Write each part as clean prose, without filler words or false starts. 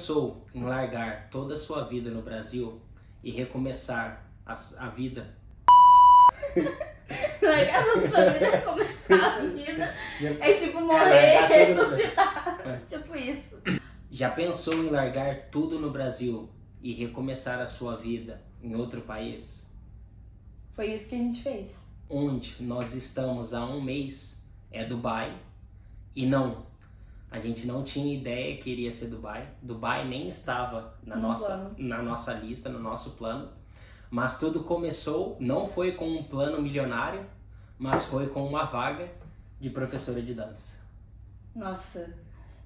pensou em largar toda a sua vida no Brasil e recomeçar a vida? Largar toda a sua vida e começar a vida. É tipo morrer e ressuscitar. Tipo isso. Já pensou em largar tudo no Brasil e recomeçar a sua vida em outro país? Foi isso que a gente fez. Onde nós estamos há um mês é Dubai. E não, a gente não tinha ideia que iria ser Dubai. Dubai nem estava na nossa lista, no nosso plano. Mas tudo começou, não foi com um plano milionário, mas foi com uma vaga de professora de dança. Nossa,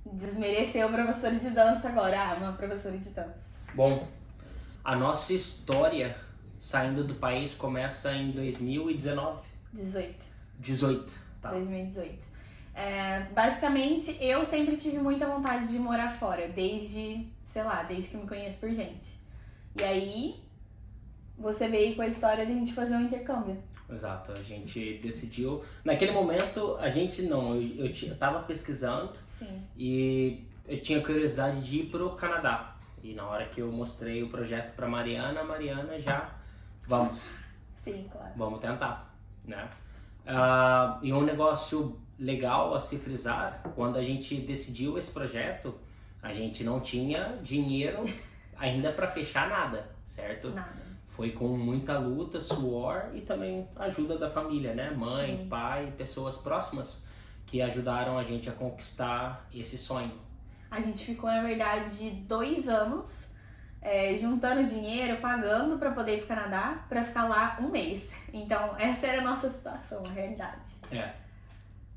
desmereceu professora de dança agora. Uma professora de dança. Bom, a nossa história saindo do país começa em 2019. 18, tá. 2018. Basicamente, eu sempre tive muita vontade de morar fora, desde que me conheço por gente. E aí, você veio com a história de a gente fazer um intercâmbio. Exato, a gente decidiu. Naquele momento, a gente não, eu tava pesquisando. Sim. E eu tinha curiosidade de ir pro Canadá. E na hora que eu mostrei o projeto pra Mariana, a Mariana já, vamos. Sim, claro. Vamos tentar, né? E um negócio legal a se frisar, quando a gente decidiu esse projeto, a gente não tinha dinheiro ainda para fechar nada, certo? Nada. Foi com muita luta, suor e também ajuda da família, né? Mãe, Sim. pai, pessoas próximas que ajudaram a gente a conquistar esse sonho. A gente ficou, na verdade, 2 anos juntando dinheiro, pagando para poder ir pro Canadá, para ficar lá um mês. Então, essa era a nossa situação, a realidade.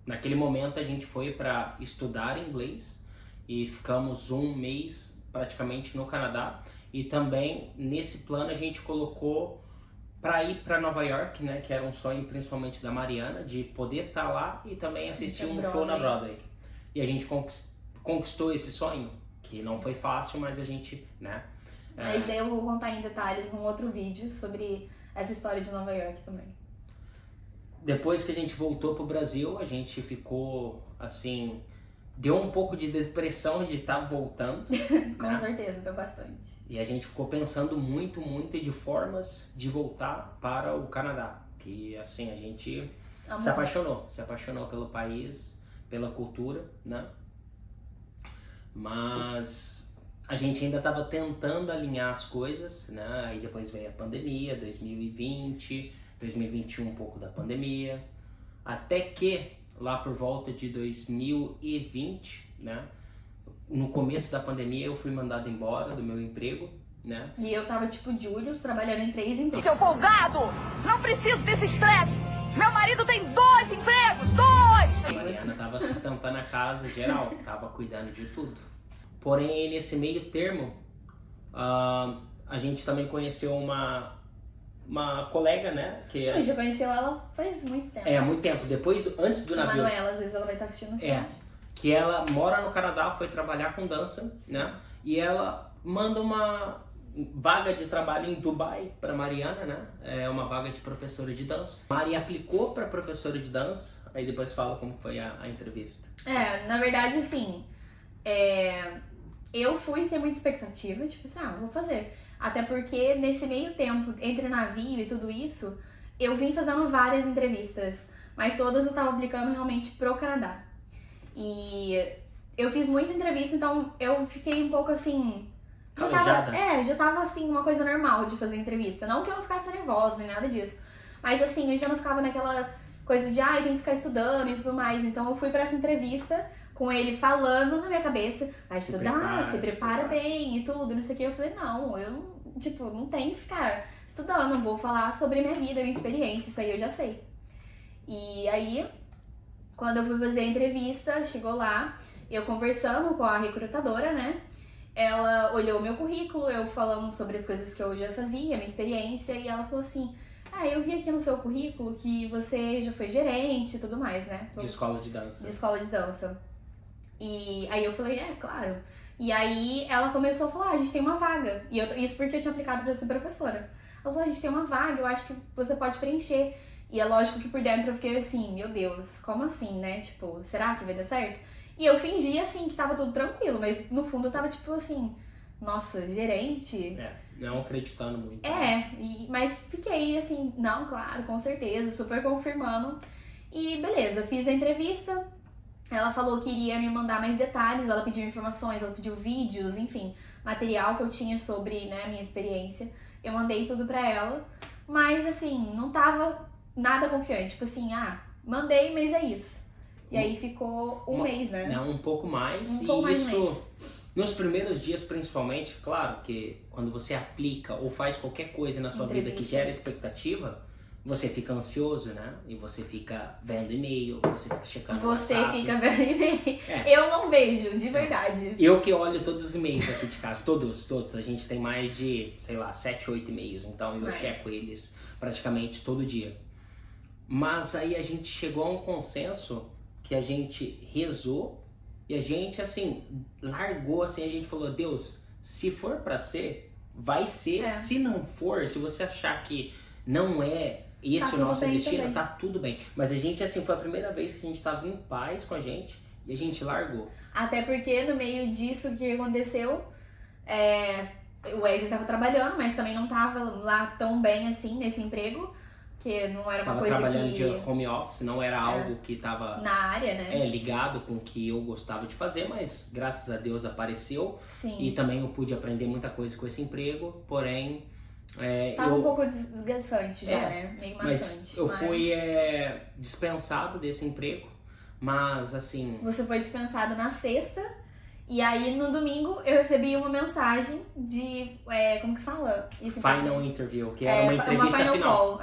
Naquele momento a gente foi para estudar inglês e ficamos um mês praticamente no Canadá. E também nesse plano a gente colocou para ir para Nova York, né, que era um sonho principalmente da Mariana, de poder estar lá e também assistir um show na Broadway. E a gente conquistou esse sonho, que não foi fácil, mas a gente, né... Mas eu vou contar em detalhes num outro vídeo sobre essa história de Nova York também. Depois que a gente voltou pro Brasil, a gente ficou, assim... Deu um pouco de depressão de estar voltando. Com certeza, deu bastante. E a gente ficou pensando muito de formas de voltar para o Canadá. Que, assim, a gente se apaixonou pelo país, pela cultura, né? Mas a gente ainda estava tentando alinhar as coisas, né? Aí depois veio a pandemia, 2020, 2021 um pouco da pandemia. Até que lá por volta de 2020, né? No começo da pandemia eu fui mandado embora do meu emprego, né? E eu tava tipo Julius, trabalhando em 3 empregos. Seu folgado! Não preciso desse estresse! Meu marido tem 2 empregos! 2! A Mariana tava sustentando a casa geral, tava cuidando de tudo. Porém, nesse meio termo, a gente também conheceu uma colega, né? Que A gente já conheceu ela faz muito tempo. há muito tempo, antes do A navio. Manuela, às vezes ela vai estar assistindo o vídeo. Que ela mora no Canadá, foi trabalhar com dança, né? E ela manda uma vaga de trabalho em Dubai para Mariana, né? É uma vaga de professora de dança. Mari aplicou para professora de dança, aí depois fala como foi a entrevista. Na verdade, assim, eu fui sem muita expectativa, tipo assim, vou fazer. Até porque nesse meio tempo, entre navio e tudo isso, eu vim fazendo várias entrevistas, mas todas eu tava aplicando realmente pro Canadá. E eu fiz muita entrevista, então eu fiquei um pouco assim... Já tava assim, uma coisa normal de fazer entrevista. Não que eu não ficasse nervosa, nem nada disso. Mas assim, eu já não ficava naquela coisa de, tem que ficar estudando e tudo mais. Então eu fui pra essa entrevista com ele falando na minha cabeça, vai estudar, se prepara bem e tudo, não sei o que. Eu falei, não, eu não tenho que ficar estudando, eu vou falar sobre minha vida, minha experiência, isso aí eu já sei. E aí, quando eu fui fazer a entrevista, chegou lá, eu conversando com a recrutadora, né? Ela olhou o meu currículo, eu falando sobre as coisas que eu já fazia, minha experiência, e ela falou assim, eu vi aqui no seu currículo que você já foi gerente e tudo mais, né? De escola de dança. De escola de dança. E aí eu falei, claro. E aí ela começou a falar, a gente tem uma vaga. E isso porque eu tinha aplicado pra ser professora. Ela falou, a gente tem uma vaga, eu acho que você pode preencher. E é lógico que por dentro eu fiquei assim, meu Deus, como assim, né? Tipo, será que vai dar certo? E eu fingi assim que tava tudo tranquilo, mas no fundo eu tava tipo assim, nossa, gerente? Não acreditando muito. Mas fiquei assim, não, claro, com certeza, super confirmando. E beleza, fiz a entrevista, ela falou que iria me mandar mais detalhes, ela pediu informações, ela pediu vídeos, enfim, material que eu tinha sobre, né, a minha experiência. Eu mandei tudo pra ela, mas assim, não tava nada confiante, tipo assim, mandei, mas é isso. E aí ficou um mês, né? Um pouco mais. Um pouco mais de um mês. Nos primeiros dias, principalmente, claro que quando você aplica ou faz qualquer coisa na sua vida que gera expectativa, você fica ansioso, né? E você fica vendo e-mail, você fica checando Você WhatsApp. fica vendo e-mail. Eu não vejo, de verdade. Eu que olho todos os e-mails aqui de casa, todos. A gente tem mais de, sei lá, 7, 8 e-mails, então eu checo eles praticamente todo dia. Mas aí a gente chegou a um consenso que a gente rezou e a gente, assim, largou, assim, a gente falou, Deus, se for pra ser, vai ser. Se não for, se você achar que não é esse o nosso destino, também. Tá tudo bem. Mas a gente, assim, foi a primeira vez que a gente tava em paz com a gente e a gente largou. Até porque no meio disso que aconteceu, o Wesley tava trabalhando, mas também não tava lá tão bem assim nesse emprego. Porque não era uma coisa que... Tava trabalhando de home office, não era algo que tava... Na área, né? Ligado com o que eu gostava de fazer, mas graças a Deus apareceu. Sim. E também eu pude aprender muita coisa com esse emprego, porém... Tava um pouco desgastante já, né? Meio maçante. Eu fui dispensado desse emprego, mas assim... Você foi dispensado na sexta, e aí no domingo eu recebi uma mensagem de... como que fala? Isso Final interview, que era uma entrevista final final. Call,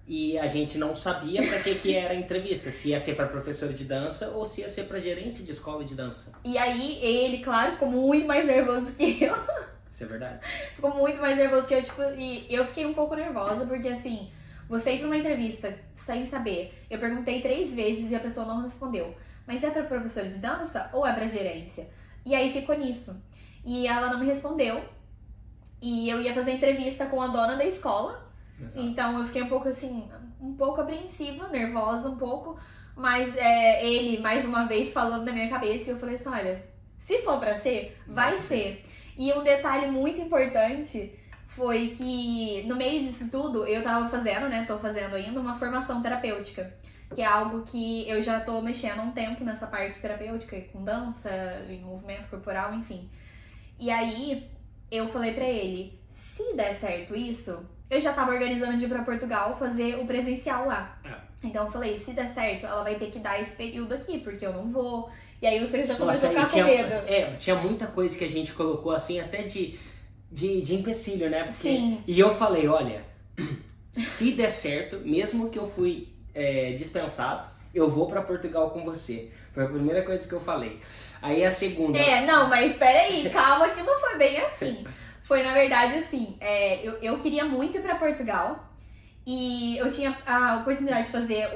E a gente não sabia pra que era a entrevista. Se ia ser pra professor de dança ou se ia ser pra gerente de escola de dança. E aí ele, claro, ficou muito mais nervoso que eu. Isso é verdade. Ficou muito mais nervoso que eu, tipo, e eu fiquei um pouco nervosa, porque assim, você ir pra uma entrevista sem saber. Eu perguntei 3 vezes e a pessoa não respondeu. Mas é pra professora de dança ou é pra gerência? E aí ficou nisso. E ela não me respondeu. E eu ia fazer entrevista com a dona da escola. Exato. Então eu fiquei um pouco assim, um pouco apreensiva, nervosa um pouco, mas ele mais uma vez falando na minha cabeça e eu falei assim, olha, se for pra ser, vai ser. E um detalhe muito importante foi que no meio disso tudo eu tava fazendo, né, tô fazendo ainda uma formação terapêutica, que é algo que eu já tô mexendo há um tempo nessa parte terapêutica, com dança, e movimento corporal, enfim. E aí eu falei pra ele, se der certo isso... Eu já tava organizando de ir pra Portugal fazer o presencial lá. Então eu falei, se der certo, ela vai ter que dar esse período aqui, porque eu não vou. E aí você já começou a ficar com medo. Tinha muita coisa que a gente colocou assim, até de empecilho, né? Porque, sim. E eu falei, olha, se der certo, mesmo que eu fui dispensado, eu vou pra Portugal com você. Foi a primeira coisa que eu falei. Aí a segunda... não, mas peraí, calma que não foi bem assim. Foi, na verdade, assim, eu queria muito ir pra Portugal e eu tinha a oportunidade de fazer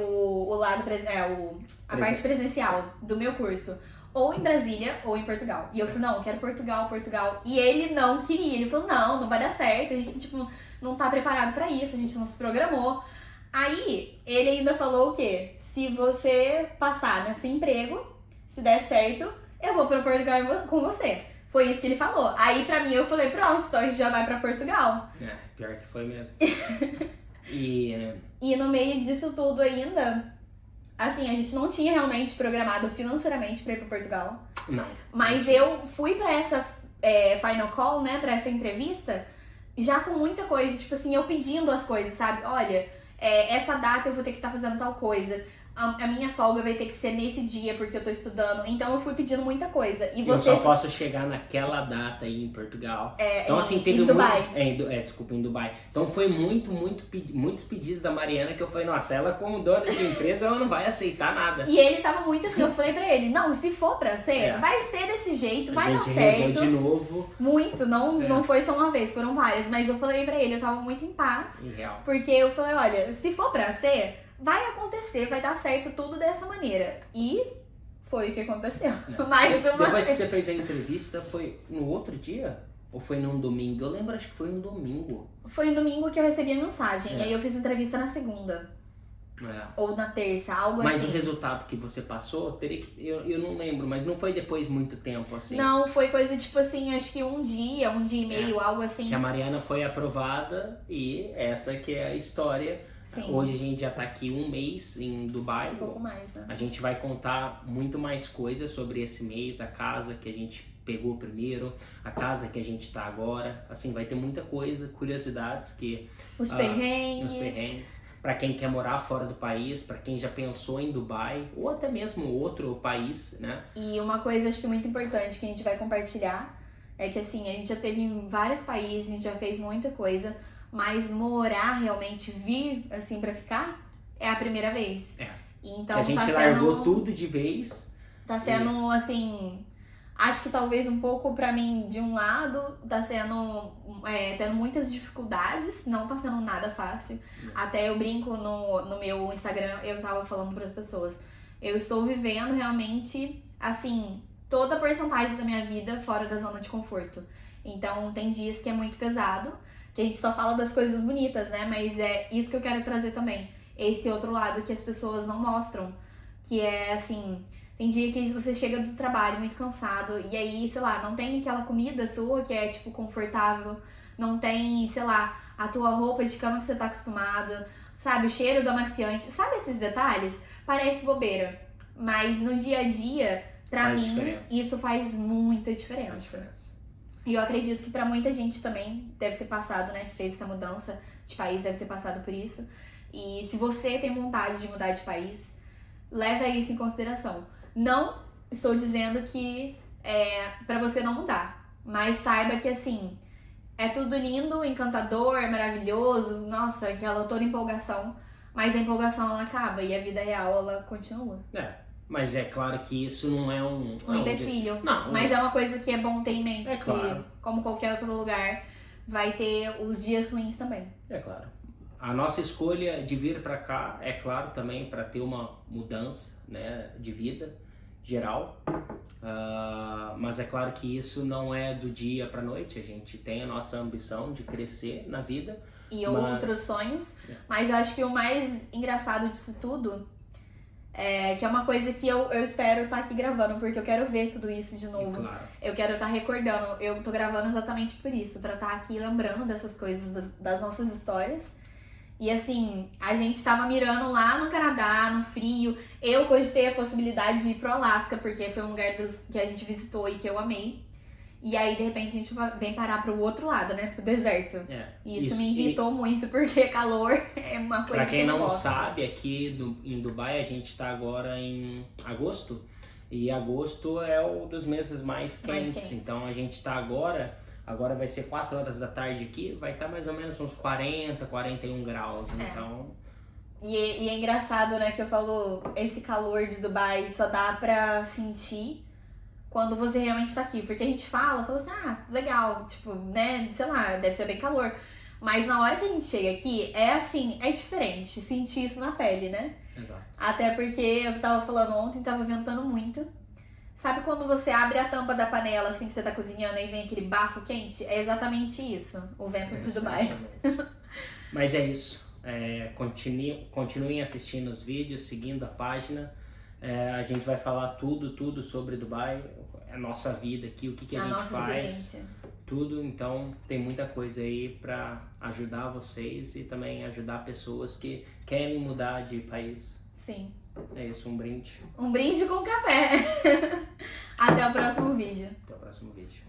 a parte presencial do meu curso ou em Brasília ou em Portugal. E eu falei, não, eu quero Portugal. E ele não queria, ele falou, não vai dar certo, a gente, tipo, não tá preparado pra isso, a gente não se programou. Aí, ele ainda falou o quê? Se você passar nesse emprego, se der certo, eu vou pra Portugal com você. Foi isso que ele falou. Aí pra mim eu falei, pronto, então a gente já vai pra Portugal. Pior que foi mesmo. E no meio disso tudo ainda, assim, a gente não tinha realmente programado financeiramente pra ir pra Portugal. Não. Mas eu fui pra essa final call, né, pra essa entrevista, já com muita coisa, tipo assim, eu pedindo as coisas, sabe? Olha, essa data eu vou ter que estar fazendo tal coisa. A minha folga vai ter que ser nesse dia porque eu tô estudando. Então eu fui pedindo muita coisa. E você... Eu só posso chegar naquela data aí em Portugal. Então, assim, teve em Dubai. Desculpa, em Dubai. Então foi muitos pedidos da Mariana que eu falei, nossa, ela como dona de empresa, ela não vai aceitar nada. E ele tava muito assim, eu falei pra ele, não, se for pra ser, vai ser desse jeito, vai dar certo. A gente rezou de novo. Muito, não foi só uma vez, foram várias. Mas eu falei pra ele, eu tava muito em paz. Real. Porque eu falei, olha, se for pra ser... vai acontecer, vai dar certo tudo dessa maneira. E foi o que aconteceu. Mais uma Depois vez. que você fez a entrevista, foi no outro dia? Ou foi num domingo? Eu lembro, acho que foi um domingo. Foi um domingo que eu recebi a mensagem. E aí eu fiz a entrevista na segunda. ou na terça, algo Mas assim. o resultado que você passou, teria que. Eu não lembro, mas não foi depois muito tempo assim. Não, foi coisa tipo assim, acho que um dia e meio, algo assim. Que a Mariana foi aprovada e essa que é a história. Sim. Hoje a gente já tá aqui um mês em Dubai. Um pouco mais, né? A gente vai contar muito mais coisas sobre esse mês, a casa que a gente pegou primeiro, a casa que a gente tá agora. Assim, vai ter muita coisa, curiosidades que... Os perrengues. Os perrengues. Para quem quer morar fora do país, para quem já pensou em Dubai, ou até mesmo outro país, né? E uma coisa acho que muito importante que a gente vai compartilhar é que assim, a gente já teve em vários países, a gente já fez muita coisa, mas morar realmente, vir assim pra ficar, é a primeira vez. Então que a gente tá largou sendo, tudo de vez. Tá sendo assim, acho que talvez um pouco pra mim, de um lado, tá sendo tendo muitas dificuldades, não tá sendo nada fácil. Até eu brinco no meu Instagram, eu tava falando pras pessoas, eu estou vivendo realmente, assim, toda a porcentagem da minha vida fora da zona de conforto. Então tem dias que é muito pesado, que a gente só fala das coisas bonitas, né? Mas é isso que eu quero trazer também. Esse outro lado que as pessoas não mostram, que é assim... Tem dia que você chega do trabalho muito cansado e aí, sei lá, não tem aquela comida sua que é, tipo, confortável. Não tem, sei lá, a tua roupa de cama que você tá acostumado. Sabe, o cheiro do amaciante. Sabe esses detalhes? Parece bobeira. Mas no dia a dia, pra Faz mim, diferença. isso faz muita Faz diferença. diferença. E eu acredito que pra muita gente também deve ter passado, né? Que fez essa mudança de país, deve ter passado por isso. E se você tem vontade de mudar de país, leva isso em consideração. Não estou dizendo que é pra você não mudar, mas saiba que assim, é tudo lindo, encantador, maravilhoso, nossa, aquela toda empolgação, mas a empolgação ela acaba e a vida real ela continua. Mas é claro que isso não é um empecilho. Não, Mas é uma coisa que é bom ter em mente, É claro. que como qualquer outro lugar, vai ter os dias ruins também. É claro. A nossa escolha de vir para cá é claro também para ter uma mudança, né, de vida geral, mas é claro que isso não é do dia para noite. A gente tem a nossa ambição de crescer na vida E Mas- outros sonhos, mas eu acho que o mais engraçado disso tudo é que é uma coisa que eu espero estar aqui gravando, porque eu quero ver tudo isso de e novo. claro. Eu quero estar recordando. Eu tô gravando exatamente por isso, pra estar aqui lembrando dessas coisas, das nossas histórias. E assim, a gente tava mirando lá no Canadá, no frio. Eu cogitei a possibilidade de ir pro Alasca, porque foi um lugar que a gente visitou e que eu amei. E aí, de repente, a gente vem parar pro outro lado, né? Pro deserto. E isso me irritou muito, porque calor é uma coisa Para que quem eu não não gosto. sabe, aqui em Dubai a gente está agora em agosto. E agosto é um dos meses mais quentes. Então a gente está agora vai ser 4 horas da tarde aqui, vai estar mais ou menos uns 40, 41 graus. Então, E é engraçado, né, que eu falo, esse calor de Dubai só dá pra sentir quando você realmente tá aqui. Porque a gente fala assim, legal, tipo, né, sei lá, deve ser bem calor. Mas na hora que a gente chega aqui, é assim, é diferente sentir isso na pele, né? exato. Até porque eu tava falando ontem, tava ventando muito. Sabe quando você abre a tampa da panela, assim, que você tá cozinhando e vem aquele bafo quente? É exatamente isso, o vento de Dubai. Exatamente. Mas é isso. Continuem assistindo os vídeos, seguindo a página. A gente vai falar tudo sobre Dubai, a nossa vida aqui, o que a gente nossa faz, experiência. tudo. Então tem muita coisa aí para ajudar vocês e também ajudar pessoas que querem mudar de país. Sim. É isso, um brinde. Um brinde com café. Até o próximo vídeo. Até o próximo vídeo.